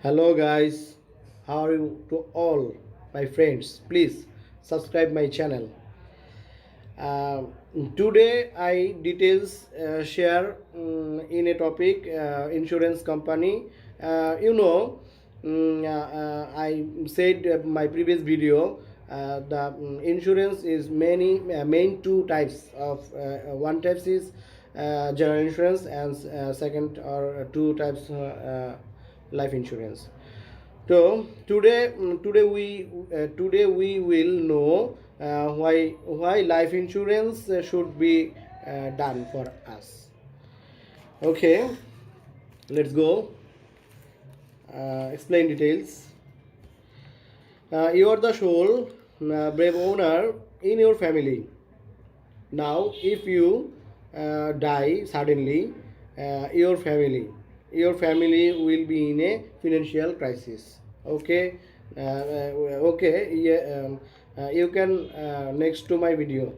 Hello guys, how are you to all my friends? Please subscribe my channel. Uh, Today I details share in a topic insurance company. I said my previous video the insurance is many main two types of one types is general insurance and second or two types life insurance. So today we will know why life insurance should be done for us. Okay, let's go. Explain details. You are the sole brave owner in your family. Now, if you die suddenly, your family will be in a financial crisis. Okay, okay. Yeah, you can next to my video.